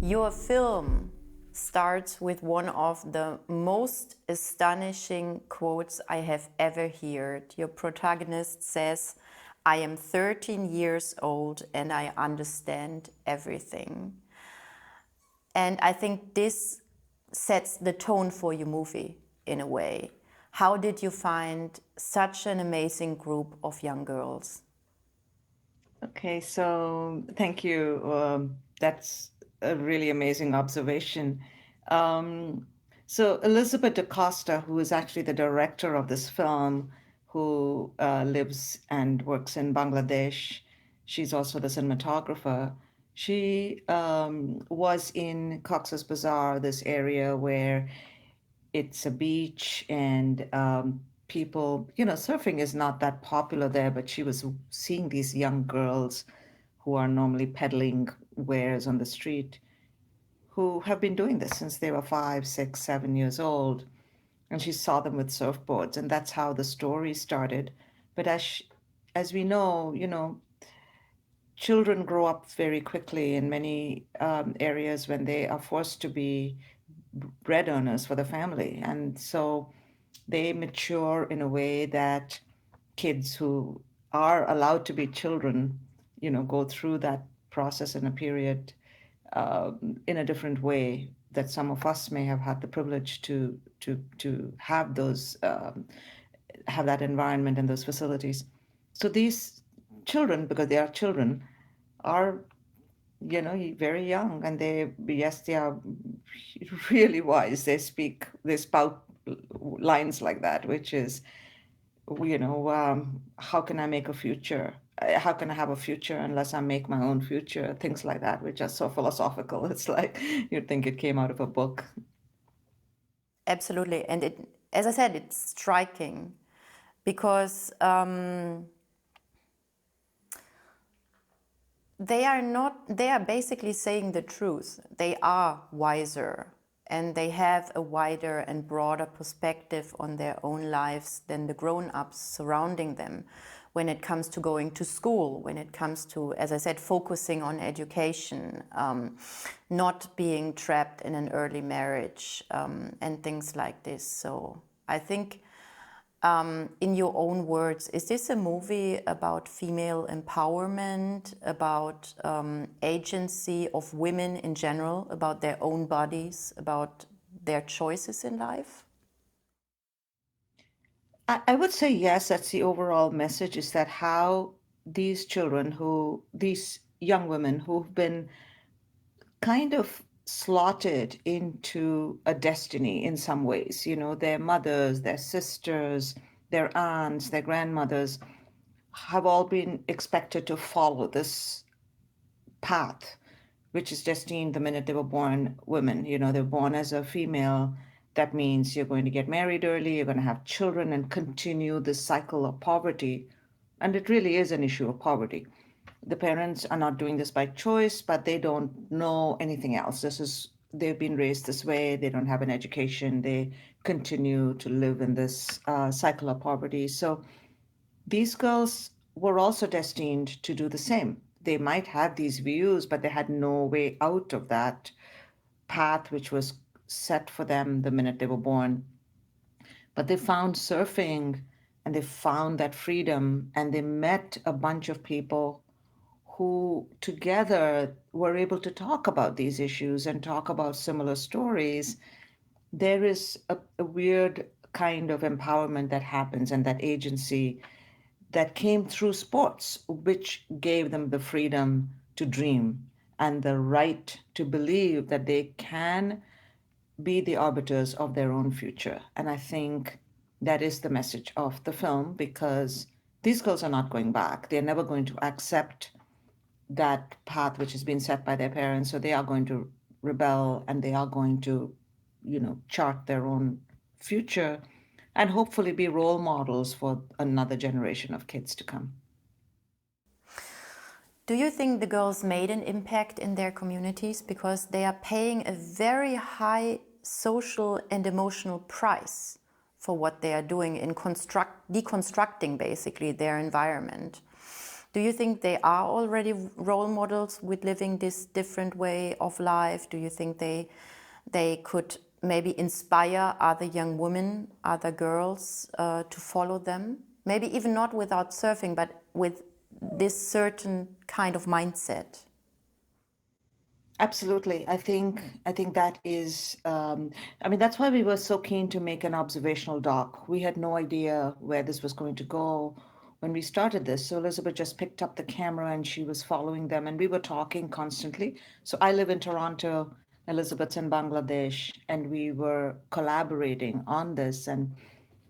Your film starts with one of the most astonishing quotes I have ever heard. Your protagonist says, "I am 13 years old and I understand everything." And I think this sets the tone for your movie in a way. How did you find such an amazing group of young girls? Okay, so thank you. That's a really amazing observation. Um, so Elizabeth DaCosta, who is actually the director of this film, who lives and works in Bangladesh, she's also the cinematographer. She was in Cox's Bazar, this area where it's a beach and people, surfing is not that popular there, but she was seeing these young girls who are normally peddling wares on the street who have been doing this since they were 5, 6, 7 years old. And she saw them with surfboards, and that's how the story started. But as we know, children grow up very quickly in many areas when they are forced to be bread earners for the family. And so they mature in a way that kids who are allowed to be children, go through that process in a period in a different way that some of us may have had the privilege to have those have that environment and those facilities. So these children, because they are children, are very young, and they are really wise. They spout lines like that, which is, how can I make a future? How can I have a future unless I make my own future? Things like that, which are so philosophical. It's like you'd think it came out of a book. Absolutely. And it, as I said, it's striking because they are basically saying the truth. They are wiser and they have a wider and broader perspective on their own lives than the grown-ups surrounding them when it comes to going to school, when it comes to, as I said, focusing on education, not being trapped in an early marriage, and things like this. So I think, in your own words, is this a movie about female empowerment, about agency of women in general, about their own bodies, about their choices in life? I would say yes, that's the overall message, is that how these young women who've been kind of slotted into a destiny in some ways, their mothers, their sisters, their aunts, their grandmothers have all been expected to follow this path, which is destined the minute they were born women. They're born as a female. That means you're going to get married early, you're going to have children, and continue this cycle of poverty. And it really is an issue of poverty. The parents are not doing this by choice, but they don't know anything else. They've been raised this way. They don't have an education. They continue to live in this cycle of poverty. So these girls were also destined to do the same. They might have these views, but they had no way out of that path which was set for them the minute they were born. But they found surfing and they found that freedom, and they met a bunch of people who together were able to talk about these issues and talk about similar stories. There is a weird kind of empowerment that happens, and that agency that came through sports, which gave them the freedom to dream and the right to believe that they can be the arbiters of their own future. And I think that is the message of the film, because these girls are not going back. They're never going to accept that path which has been set by their parents. So they are going to rebel, and they are going to, chart their own future and hopefully be role models for another generation of kids to come. Do you think the girls made an impact in their communities because they are paying a very high social and emotional price for what they are doing in deconstructing basically their environment? Do you think they are already role models with living this different way of life? Do you think they could maybe inspire other young women, other girls to follow them? Maybe even not without surfing, but with this certain kind of mindset. Absolutely. I think that is I mean that's why we were so keen to make an observational doc. We had no idea where this was going to go when we started this. So Elizabeth just picked up the camera and she was following them and we were talking constantly. So I live in Toronto, Elizabeth's in Bangladesh, and we were collaborating on this and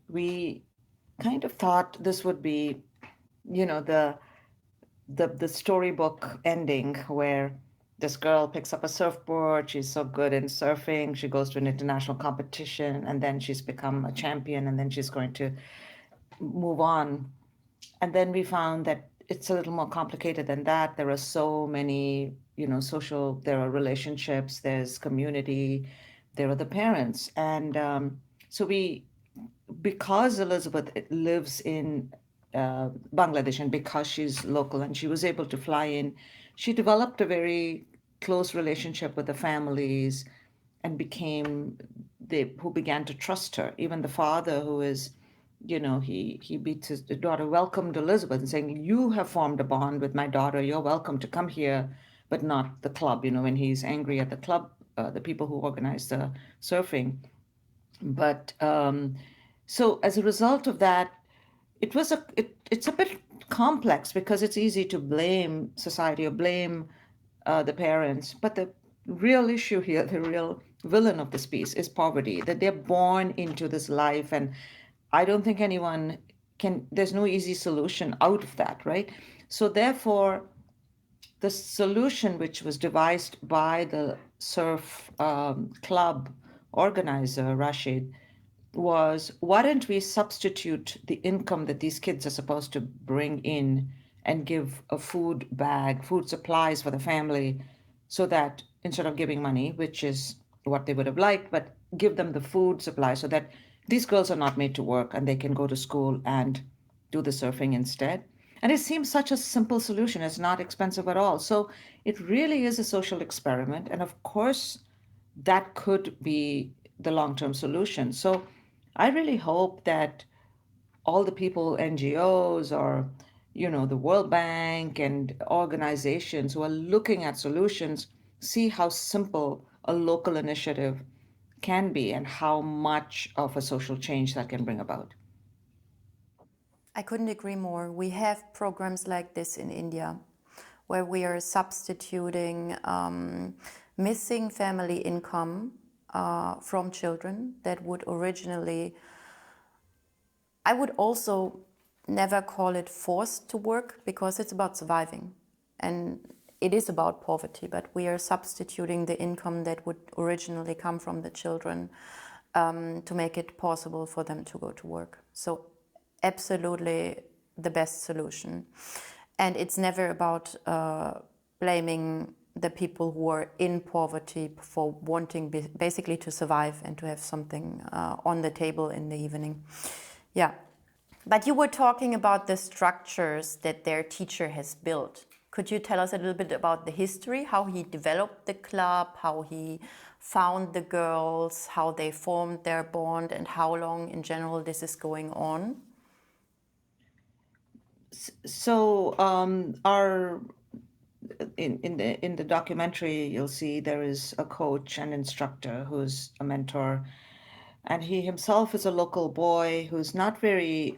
we kind of thought this would be, you know, the storybook ending where this girl picks up a surfboard, she's so good in surfing, she goes to an international competition, and then she's become a champion, and then she's going to move on. And then we found that it's a little more complicated than that. There are so many, social, there are relationships, there's community, there are the parents. And so because Elizabeth lives in Bangladesh and because she's local and she was able to fly in, she developed a very close relationship with the families and became they who began to trust her. Even the father, who is, he beats his daughter, welcomed Elizabeth and saying, "You have formed a bond with my daughter. You're welcome to come here, but not the club." When he's angry at the club, the people who organize the surfing. But so as a result of that, it's a bit complex because it's easy to blame society or blame the parents, but the real issue here, the real villain of this piece, is poverty. That they're born into this life, and I don't think anyone can. There's no easy solution out of that, right? So therefore, the solution which was devised by the surf club organizer Rashid was, why don't we substitute the income that these kids are supposed to bring in and give a food bag, food supplies for the family, so that instead of giving money, which is what they would have liked, but give them the food supply so that these girls are not made to work and they can go to school and do the surfing instead. And it seems such a simple solution. It's not expensive at all. So it really is a social experiment. And of course, that could be the long term solution. So I really hope that all the people, NGOs or, the World Bank and organizations who are looking at solutions, see how simple a local initiative can be and how much of a social change that can bring about. I couldn't agree more. We have programs like this in India where we are substituting missing family income from children that would originally, I would also never call it forced to work because it's about surviving. And it is about poverty, but we are substituting the income that would originally come from the children to make it possible for them to go to work. So absolutely the best solution. And it's never about blaming the people who are in poverty for wanting basically to survive and to have something on the table in the evening. Yeah. But you were talking about the structures that their teacher has built. Could you tell us a little bit about the history, how he developed the club, how he found the girls, how they formed their bond, and how long in general this is going on? So our in the documentary, you'll see there is a coach and instructor who's a mentor, and he himself is a local boy who's not very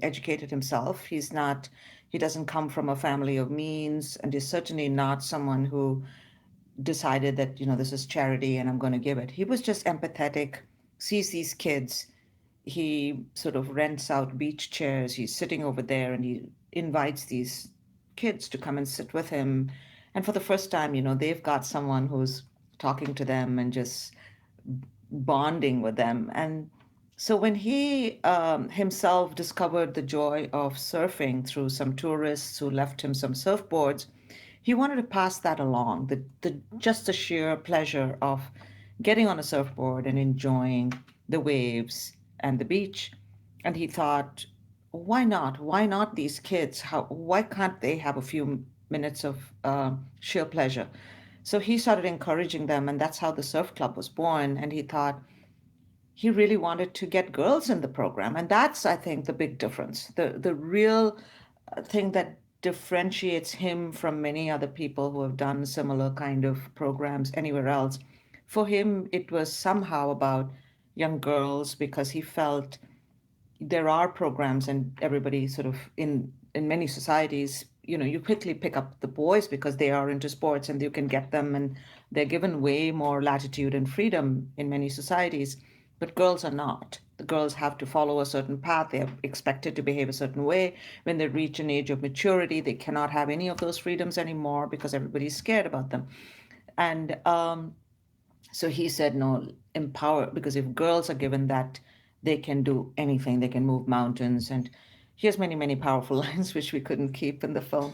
educated himself. He doesn't come from a family of means, and is certainly not someone who decided that, this is charity and I'm going to give it. He was just empathetic, sees these kids. He sort of rents out beach chairs. He's sitting over there and he invites these kids to come and sit with him. And for the first time, they've got someone who's talking to them and just bonding with them. And so when he himself discovered the joy of surfing through some tourists who left him some surfboards, he wanted to pass that along, just the sheer pleasure of getting on a surfboard and enjoying the waves and the beach. And he thought, why not? Why not these kids? Why can't they have a few minutes of sheer pleasure? So he started encouraging them, and that's how the surf club was born. And he thought he really wanted to get girls in the program, and that's, I think, the big difference. The real thing that differentiates him from many other people who have done similar kind of programs anywhere else. For him, it was somehow about young girls because he felt there are programs and everybody sort of in many societies, you quickly pick up the boys because they are into sports and you can get them, and they're given way more latitude and freedom in many societies. But girls are not. The girls have to follow a certain path. They are expected to behave a certain way. When they reach an age of maturity, they cannot have any of those freedoms anymore because everybody's scared about them. And so he said, no, empower, because if girls are given that, they can do anything, they can move mountains. And he has many, many powerful lines, which we couldn't keep in the film.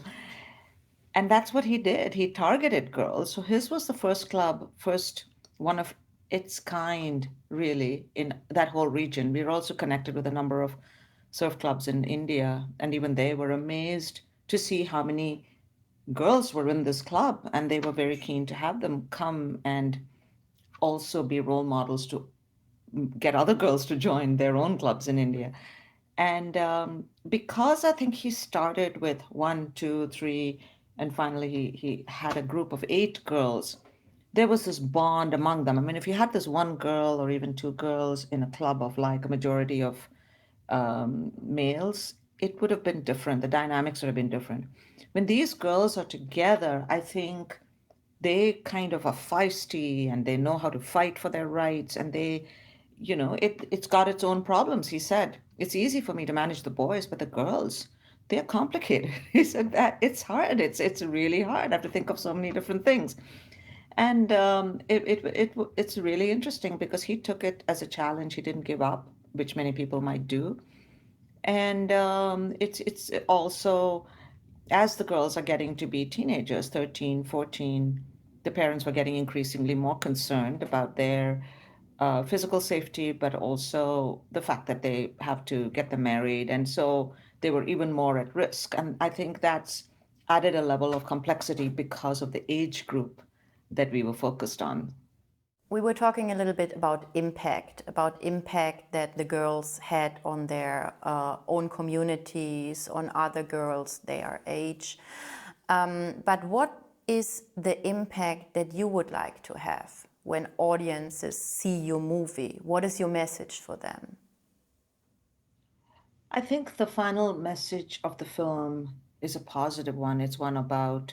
And that's what he did. He targeted girls. So his was the first club, first one of its kind, really, in that whole region. We were also connected with a number of surf clubs in India, and even they were amazed to see how many girls were in this club, and they were very keen to have them come and also be role models to get other girls to join their own clubs in India. And because I think he started with one, two, three, and finally he had a group of 8 girls, there was this bond among them. I mean, if you had this one girl or even 2 girls in a club of like a majority of males, it would have been different. The dynamics would have been different. When these girls are together, I think they kind of are feisty and they know how to fight for their rights, and it's got its own problems. He said it's easy for me to manage the boys, but the girls, they're complicated. He said that it's hard. It's really hard. I have to think of so many different things. And it's really interesting because he took it as a challenge. He didn't give up, which many people might do. And it's also, as the girls are getting to be teenagers, 13, 14, the parents were getting increasingly more concerned about their physical safety, but also the fact that they have to get them married. And so they were even more at risk. And I think that's added a level of complexity because of the age group that we were focused on. We were talking a little bit about impact that the girls had on their own communities, on other girls their age. But what is the impact that you would like to have when audiences see your movie? What is your message for them? I think the final message of the film is a positive one. It's one about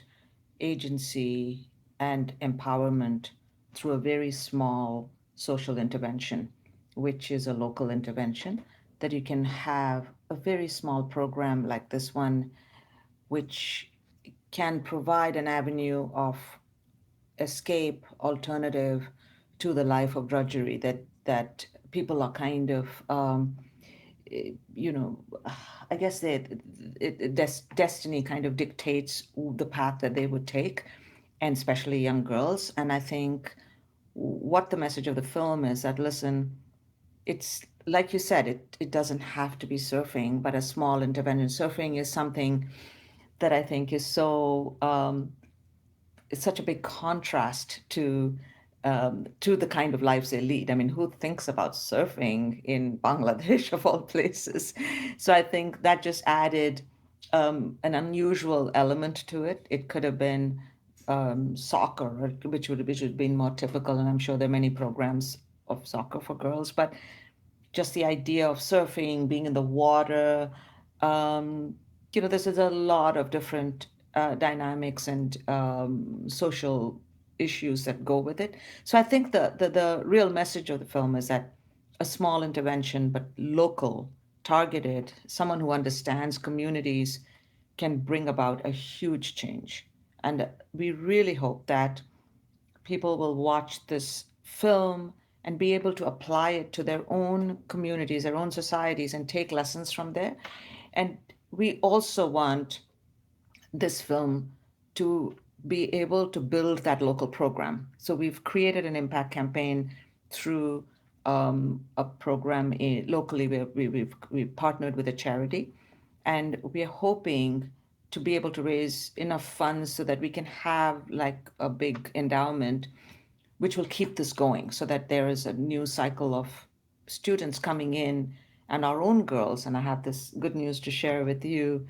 agency and empowerment through a very small social intervention, which is a local intervention, that you can have a very small program like this one, which can provide an avenue of escape, alternative to the life of drudgery that people are kind of you know, I guess destiny kind of dictates the path that they would take, and especially young girls. And I think what the message of the film is that, listen, it's like you said, it doesn't have to be surfing, but a small intervention. Surfing is something that I think is so it's such a big contrast to the kind of lives they lead. I mean, who thinks about surfing in Bangladesh of all places? So I think that just added an unusual element to it. It could have been soccer, which would have been more typical, and I'm sure there are many programs of soccer for girls, but just the idea of surfing, being in the water, um, this is a lot of different dynamics and social issues that go with it. So I think the real message of the film is that a small intervention, but local, targeted, someone who understands communities can bring about a huge change. And we really hope that people will watch this film and be able to apply it to their own communities, their own societies, and take lessons from there. And we also want this film to be able to build that local program. So we've created an impact campaign through a program locally where we partnered with a charity, and we're hoping to be able to raise enough funds so that we can have like a big endowment which will keep this going, so that there is a new cycle of students coming in, and our own girls. And I have this good news to share with you,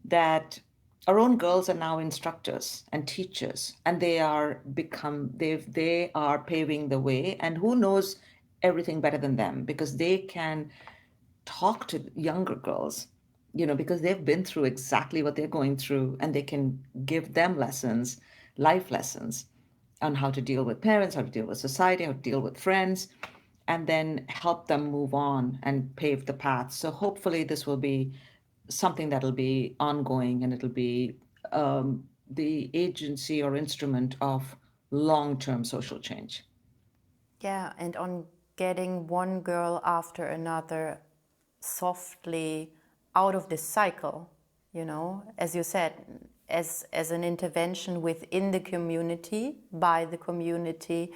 that our own girls are now instructors and teachers, and they are paving the way. And who knows everything better than them, because they can talk to younger girls, because they've been through exactly what they're going through, and they can give them lessons, life lessons, on how to deal with parents, how to deal with society, how to deal with friends, and then help them move on and pave the path. So hopefully this will be something that'll be ongoing, and it'll be the agency or instrument of long-term social change. Yeah, and on getting one girl after another softly out of this cycle, as you said, as an intervention within the community, by the community,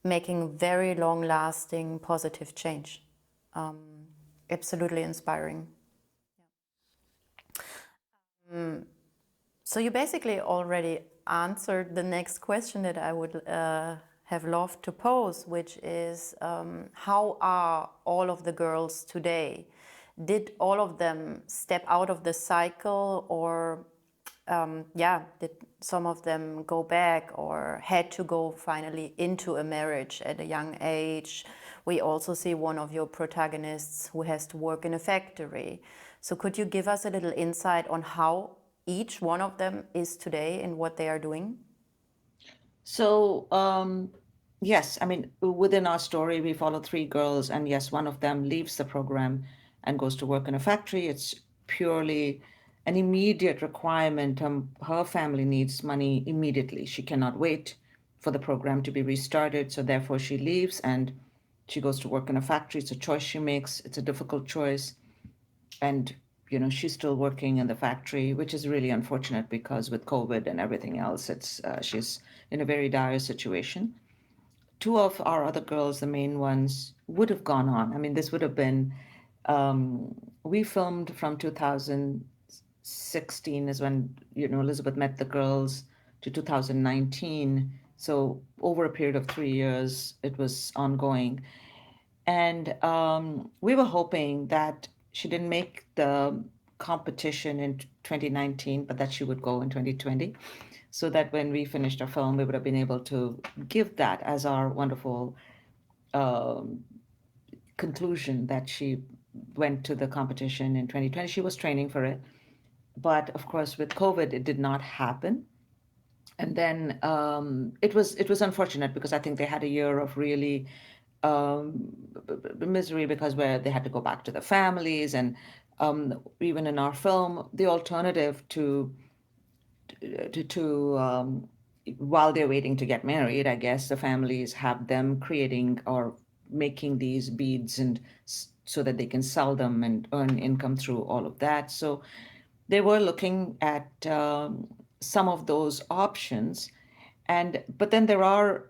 making very long lasting positive change. Absolutely inspiring. So you basically already answered the next question that I would have loved to pose, which is how are all of the girls today? Did all of them step out of the cycle, or did some of them go back or had to go finally into a marriage at a young age? We also see one of your protagonists who has to work in a factory. So could you give us a little insight on how each one of them is today and what they are doing? So, yes, I mean, within our story, we follow three girls, and yes, one of them leaves the program and goes to work in a factory. It's purely an immediate requirement. Her family needs money immediately. She cannot wait for the program to be restarted. So, therefore, she leaves and she goes to work in a factory. It's a choice she makes, it's a difficult choice. And she's still working in the factory, which is really unfortunate, because with COVID and everything else, it's she's in a very dire situation. Two of our other girls, the main ones, would have gone on. I mean, this would have been we filmed from 2016 is when Elizabeth met the girls, to 2019. So over a period of 3 years it was ongoing. And we were hoping that she didn't make the competition in 2019, but that she would go in 2020, so that when we finished our film, we would have been able to give that as our wonderful um, conclusion, that she went to the competition in 2020. She was training for it. But of course, with COVID, it did not happen. And then it was unfortunate, because I think they had a year of really misery, because where they had to go back to the families. And even in our film, the alternative to while they're waiting to get married, I guess the families have them creating or making these beads, and so that they can sell them and earn income through all of that. So they were looking at some of those options. And but then there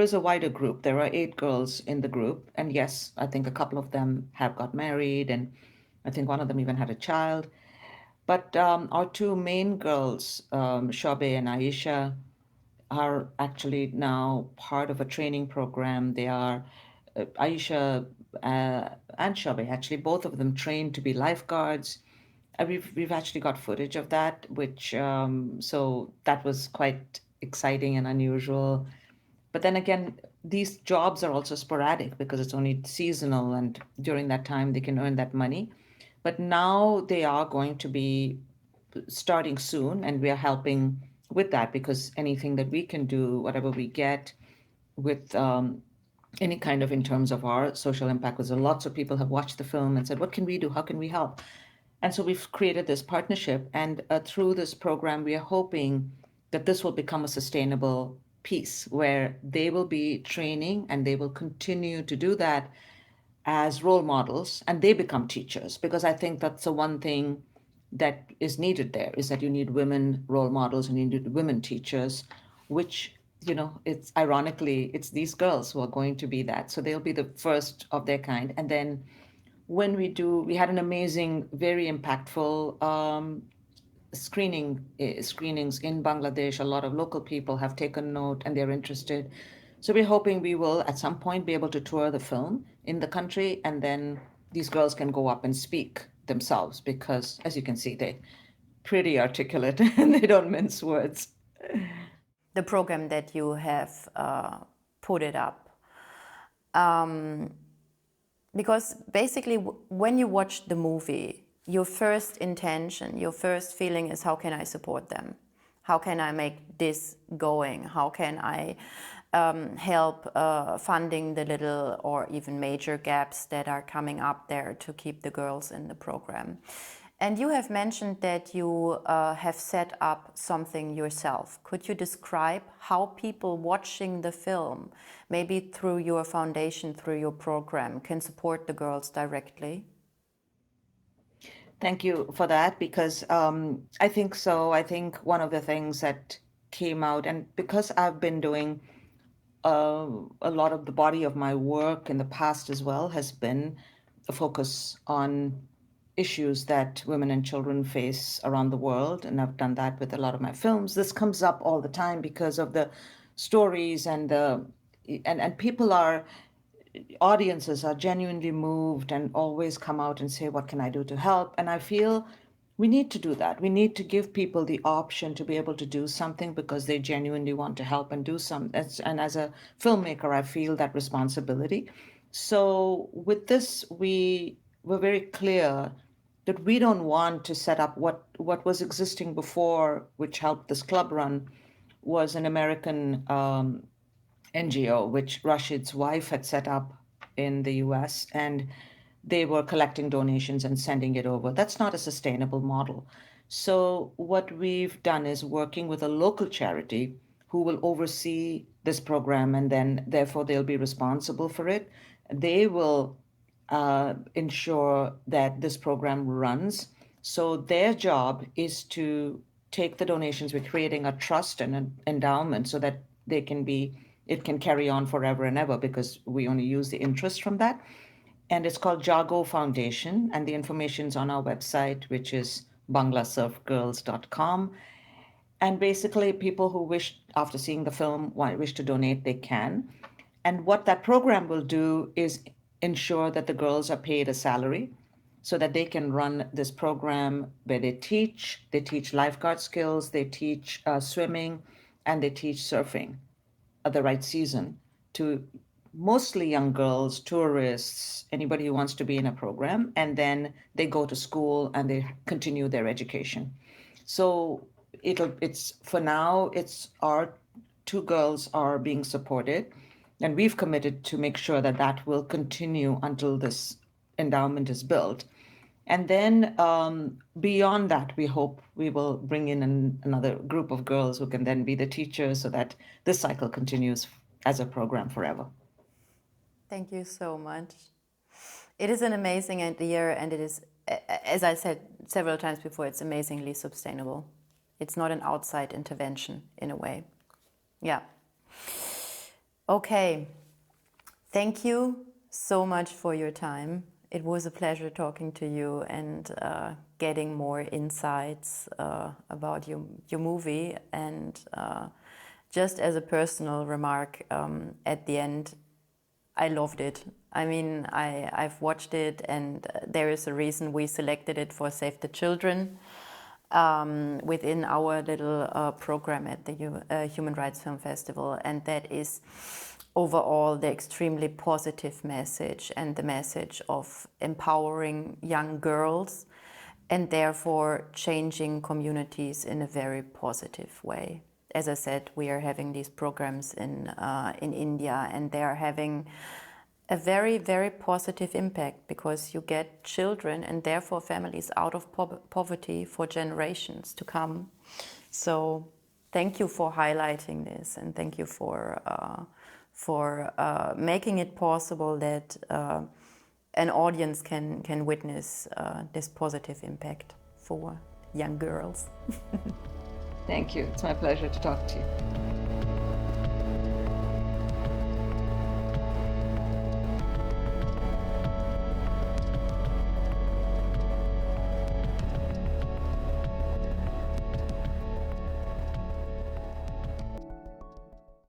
is a wider group. There are 8 girls in the group, and yes, I think a couple of them have got married, and I think one of them even had a child. But our two main girls, Shob and Ayesha, are actually now part of a training program. They are Ayesha and Shob, actually, both of them trained to be lifeguards. We've actually got footage of that, which so that was quite exciting and unusual. But then again, these jobs are also sporadic, because it's only seasonal, and during that time they can earn that money. But now they are going to be starting soon, and we are helping with that, because anything that we can do, whatever we get with any kind of, in terms of our social impact, because lots of people have watched the film and said, what can we do? How can we help? And so we've created this partnership, and through this program, we are hoping that this will become a sustainable piece, where they will be training and they will continue to do that as role models, and they become teachers, because I think that's the one thing that is needed there, is that you need women role models and you need women teachers, which it's ironically, it's these girls who are going to be that. So they'll be the first of their kind. And then when we had an amazing, very impactful screenings in Bangladesh. A lot of local people have taken note and they're interested. So we're hoping we will at some point be able to tour the film in the country, and then these girls can go up and speak themselves because, as you can see, they're pretty articulate and they don't mince words. The program that you have put it up. Because basically, when you watch the movie, your first intention, your first feeling is, how can I support them? How can I make this going? How can I help funding the little or even major gaps that are coming up there to keep the girls in the program? And you have mentioned that you have set up something yourself. Could you describe how people watching the film, maybe through your foundation, through your program, can support the girls directly? Thank you for that, because I think so. I think one of the things that came out, and because I've been doing a lot of the body of my work in the past as well, has been a focus on issues that women and children face around the world. And I've done that with a lot of my films. This comes up all the time because of the stories and people are audiences are genuinely moved and always come out and say, what can I do to help? And I feel we need to do that. We need to give people the option to be able to do something because they genuinely want to help and do something. And as a filmmaker, I feel that responsibility. So with this, we were very clear that we don't want to set up what was existing before, which helped this club run, was an American NGO, which Rashid's wife had set up in the US, and they were collecting donations and sending it over. That's not a sustainable model. So, what we've done is working with a local charity who will oversee this program, and then therefore they'll be responsible for it. They will ensure that this program runs. So, their job is to take the donations. We're creating a trust and an endowment so that it can carry on forever and ever because we only use the interest from that. And it's called Jago Foundation, and the information's on our website, which is banglasurfgirls.com. And basically, people who wish, after seeing the film, wish to donate, they can. And what that program will do is ensure that the girls are paid a salary so that they can run this program where they teach lifeguard skills, they teach swimming, and they teach surfing at the right season to mostly young girls, tourists, anybody who wants to be in a program, and then they go to school and they continue their education. So it's for now, it's our two girls are being supported, and we've committed to make sure that that will continue until this endowment is built. And then beyond that, we hope we will bring in another group of girls who can then be the teachers so that this cycle continues as a program forever. Thank you so much. It is an amazing idea, and it is, as I said several times before, it's amazingly sustainable. It's not an outside intervention in a way. Yeah. Okay. Thank you so much for your time. It was a pleasure talking to you and getting more insights about your movie. And just as a personal remark, at the end, I loved it. I mean, I've watched it, and there is a reason we selected it for Save the Children within our little program at the Human Rights Film Festival. And that is overall the extremely positive message and the message of empowering young girls and therefore changing communities in a very positive way. As I said, we are having these programs in India, and they are having a very, very positive impact because you get children and therefore families out of poverty for generations to come. So thank you for highlighting this, and thank you for making it possible that an audience can witness this positive impact for young girls. Thank you. It's my pleasure to talk to you.